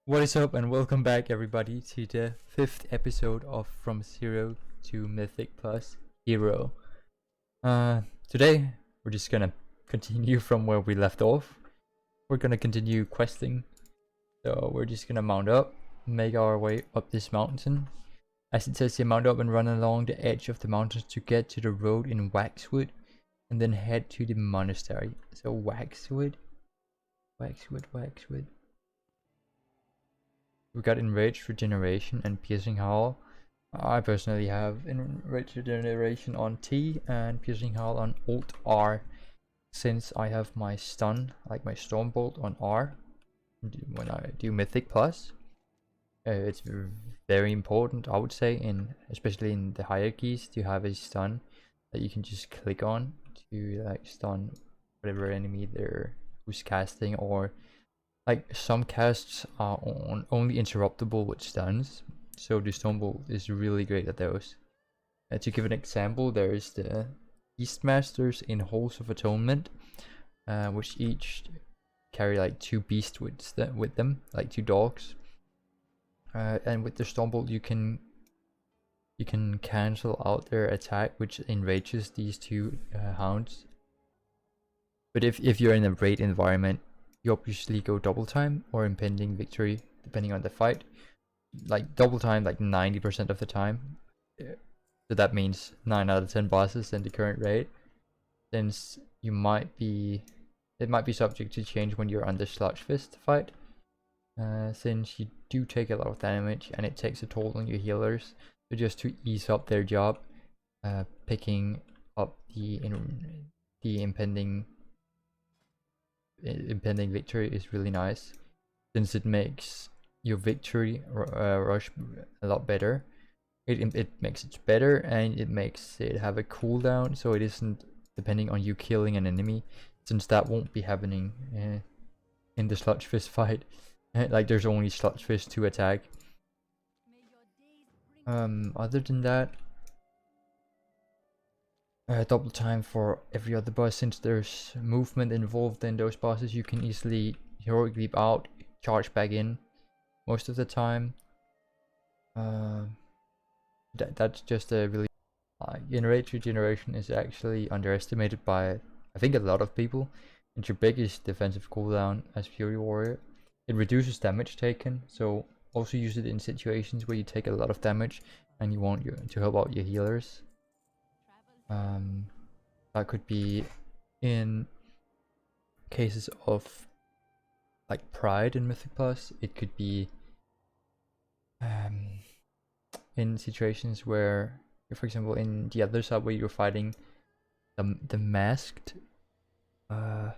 What is up, and welcome back everybody to the 5th episode of From Zero to Mythic Plus Hero. Today we're just gonna continue from where we left off. We're gonna continue questing. So we're just gonna mount up, make our way up this mountain. As it says here, mount up and run along the edge of the mountains to get to the road in Waxwood, and then head to the monastery. So Waxwood. We got Enraged Regeneration and Piercing Howl. I personally have Enraged Regeneration on T and Piercing Howl on Alt R, since I have my stun, like my Stormbolt, on R when I do Mythic Plus. It's very important, I would say, especially in the hierarchies, to have a stun that you can just click on to like stun whatever enemy who's casting, or like some casts are only interruptible with stuns, so the Stormbolt is really great at those. To give an example, there is the Beastmasters in Halls of Atonement, which each carry like 2 beasts with them, like 2 dogs. And with the Stormbolt you can cancel out their attack, which enrages these 2 hounds. But if you're in a raid environment, you obviously go double time or impending victory, depending on the fight. Like double time like 90% of the time. So that means 9 out of 10 bosses in the current raid. Since it might be subject to change when you're on the Sludge Fist fight. Since you do take a lot of damage and it takes a toll on your healers. So just to ease up their job, picking up the impending victory is really nice, since it makes your victory rush a lot better. It makes it better, and it makes it have a cooldown, so it isn't depending on you killing an enemy, since that won't be happening in the Sludge Fist fight. Like there's only Sludge Fist to attack. Other than that, double time for every other boss. Since there's movement involved in those bosses, you can easily heroic leap out, charge back in most of the time. That's just a really Enraged Regeneration is actually underestimated by, I think, a lot of people. It's your biggest defensive cooldown as Fury Warrior. It reduces damage taken, so also use it in situations where you take a lot of damage and you want to help out your healers. That could be in cases of like Pride in Mythic Plus. It could be in situations where, for example, in the other side where you're fighting the masked, well,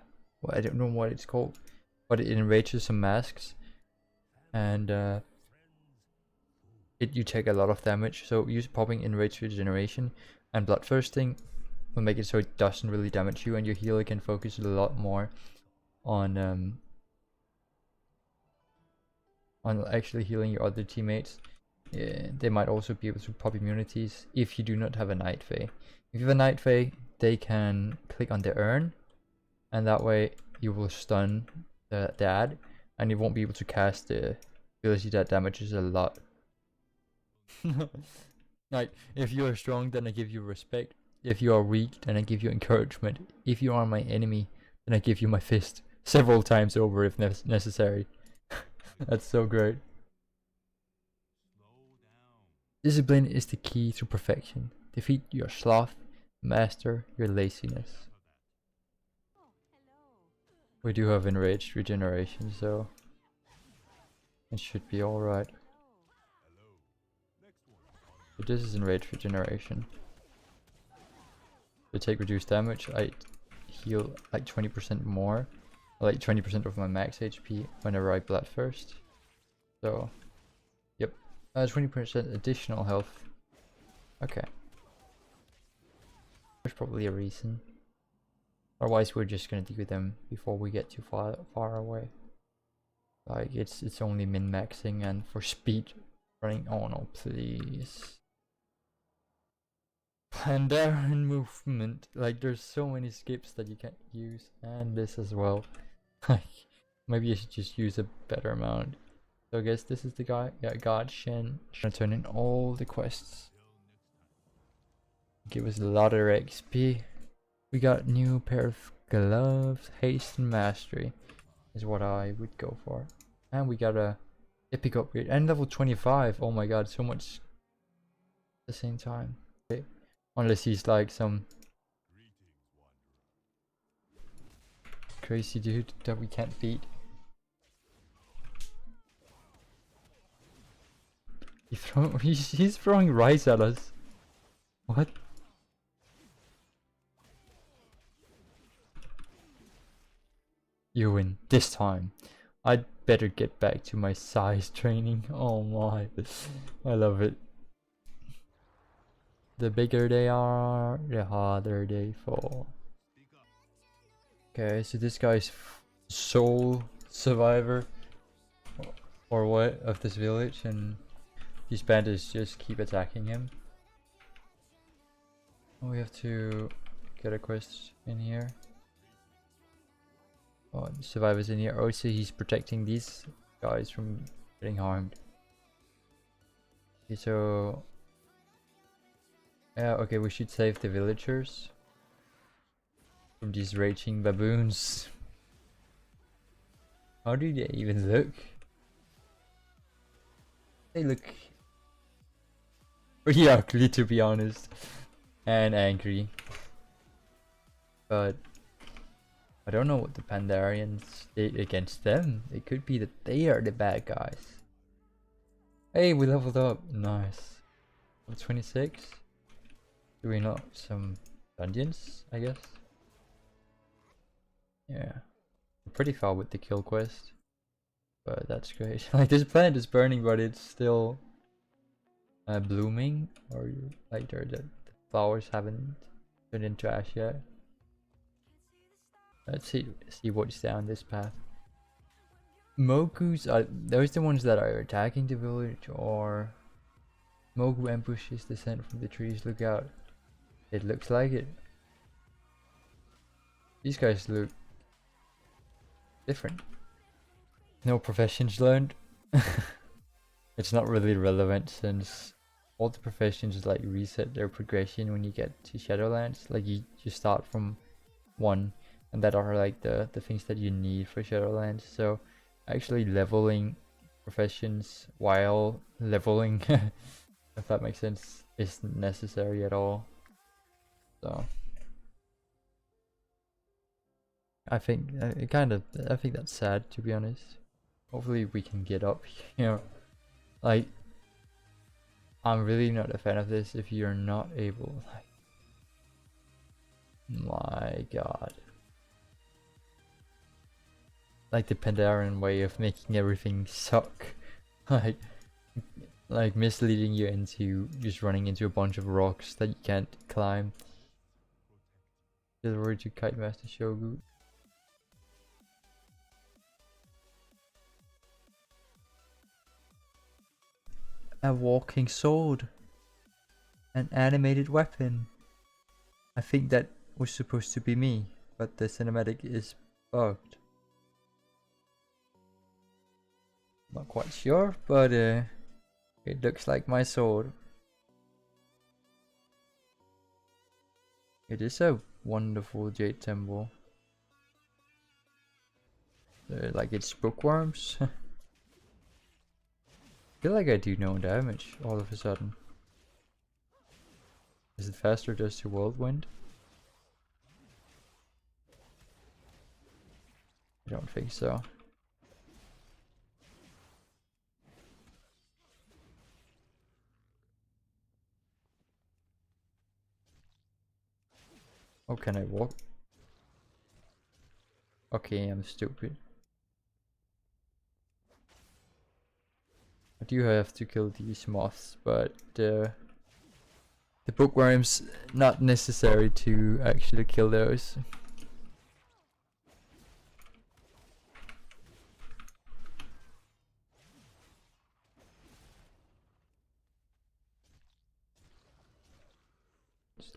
I don't know what it's called, but it enrages some masks, and you take a lot of damage. So use popping Enraged Regeneration and Bloodthirsting will make it so it doesn't really damage you, and your healer can focus a lot more on actually healing your other teammates. They might also be able to pop immunities if you do not have a Night Fae. If you have a Night Fae, they can click on the urn, and that way you will stun the ad, and you won't be able to cast the ability that damages a lot. Like, if you are strong, then I give you respect. If you are weak, then I give you encouragement. If you are my enemy, then I give you my fist several times over if necessary. That's so great. Discipline is the key to perfection. Defeat your sloth, master your laziness. We do have Enraged Regeneration, so it should be alright. But this is Enraged Regeneration. To take reduced damage, I heal like 20% more, like 20% of my max HP whenever I Bloodthirst. So, yep, 20% additional health. Okay. There's probably a reason. Otherwise, we're just gonna deal with them before we get too far away. Like it's only min-maxing, and for speed running. Oh no, please. And there in movement, like there's so many skips that you can't use, and this as well. Like maybe you should just use a better amount. So I guess this is the guy. Yeah, God Shen. Trying to turn in all the quests. Give us a lot of XP. We got new pair of gloves. Haste and mastery is what I would go for. And we got a epic upgrade and level 25. Oh my god, so much at the same time. Okay. Unless he's like some crazy dude that we can't beat. He's throwing rice at us. What? You win this time. I'd better get back to my size training. Oh my, I love it. The bigger they are, the harder they fall. Okay, so this guy's sole survivor or what of this village, and these bandits just keep attacking him. Oh, we have to get a quest in here. Oh, the survivors in here. Oh, so he's protecting these guys from getting harmed. Okay, so yeah, okay, we should save the villagers from these raging baboons. How do they even look? They look pretty ugly, to be honest, and angry. But I don't know what the Pandarians did against them. It could be that they are the bad guys. Hey, we leveled up. Nice. Level 26. Do we not some dungeons, I guess? Yeah. We're pretty far with the kill quest. But that's great. Like, this plant is burning, but it's still blooming. Or like the flowers haven't turned into ash yet. Let's see what's down this path. Mogus are those the ones that are attacking the village, or Mogu ambushes descent from the trees. Look out. It looks like it. These guys look different. No professions learned. It's not really relevant since all the professions like reset their progression when you get to Shadowlands. Like you start from 1, and that are like the things that you need for Shadowlands. So actually leveling professions while leveling, if that makes sense, isn't necessary at all. So I think I think that's sad, to be honest. Hopefully we can get up here. Like, I'm really not a fan of this if you're not able. Like, my god. Like the Pandaren way of making everything suck. like misleading you into just running into a bunch of rocks that you can't climb. Delivery to Kite Master Shogu. A walking sword. An animated weapon. I think that was supposed to be me, but the cinematic is bugged. Not quite sure, but it looks like my sword. It is a wonderful jade temple. Like it's bookworms. I feel like I do no damage all of a sudden. Is it faster just to whirlwind? I don't think so. Oh, can I walk? Okay, I'm stupid. I do have to kill these moths, but the bookworms, not necessary to actually kill those.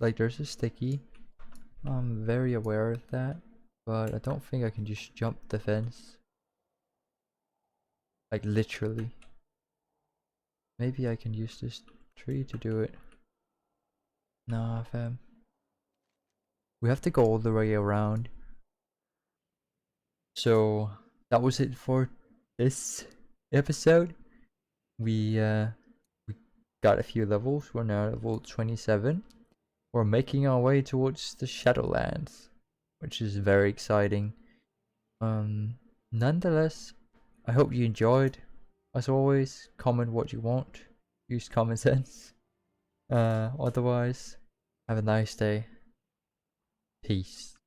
Like there's a sticky. I'm very aware of that, but I don't think I can just jump the fence. Like literally. Maybe I can use this tree to do it. Nah, fam. We have to go all the way around. So that was it for this episode. We got a few levels. We're now level 27. We're making our way towards the Shadowlands, which is very exciting. Nonetheless, I hope you enjoyed. As always, comment what you want. Use common sense. Otherwise, have a nice day. Peace.